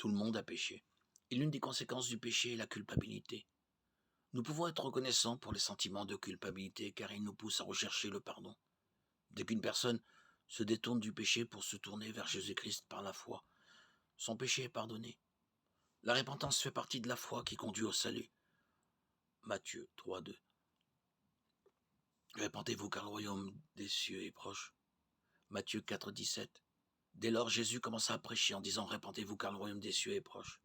Tout le monde a péché. Et l'une des conséquences du péché est la culpabilité. Nous pouvons être reconnaissants pour les sentiments de culpabilité car ils nous poussent à rechercher le pardon. Dès qu'une personne se détourne du péché pour se tourner vers Jésus-Christ par la foi, son péché est pardonné. La repentance fait partie de la foi qui conduit au salut. Matthieu 3,2. Répentez-vous car le royaume des cieux est proche. Matthieu 4,17. Dès lors, Jésus commença à prêcher en disant « Répentez-vous car le royaume des cieux est proche ».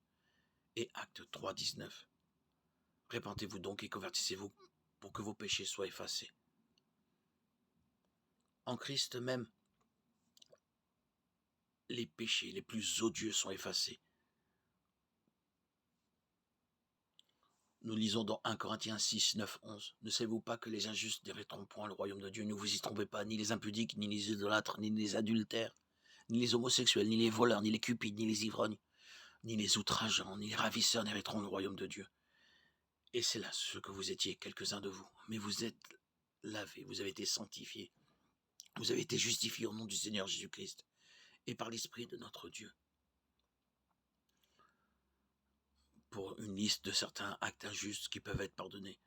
Et Actes 3,19. Répentez-vous donc et convertissez-vous pour que vos péchés soient effacés. En Christ même, les péchés les plus odieux sont effacés. Nous lisons dans 1 Corinthiens 6, 9, 11. Ne savez-vous pas que les injustes n'hériteront point le royaume de Dieu? Ne vous y trompez pas, ni les impudiques, ni les idolâtres, ni les adultères, ni les homosexuels, ni les voleurs, ni les cupides, ni les ivrognes, ni les outrageants, ni les ravisseurs n'hériteront le royaume de Dieu. Et c'est là ce que vous étiez, quelques-uns de vous. Mais vous êtes lavés, vous avez été sanctifiés, vous avez été justifiés au nom du Seigneur Jésus-Christ et par l'Esprit de notre Dieu. Pour une liste de certains actes injustes qui peuvent être pardonnés.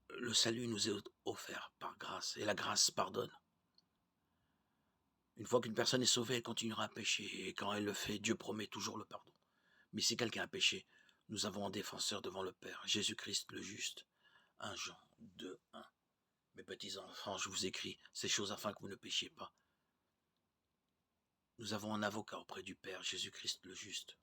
Le salut nous est offert par grâce et la grâce pardonne. Une fois qu'une personne est sauvée, elle continuera à pécher et quand elle le fait, Dieu promet toujours le pardon. Mais si quelqu'un a péché, nous avons un défenseur devant le Père, Jésus-Christ le juste. 1 Jean 2, 1. Mes petits enfants, je vous écris ces choses afin que vous ne péchiez pas. Nous avons un avocat auprès du Père, Jésus-Christ le juste.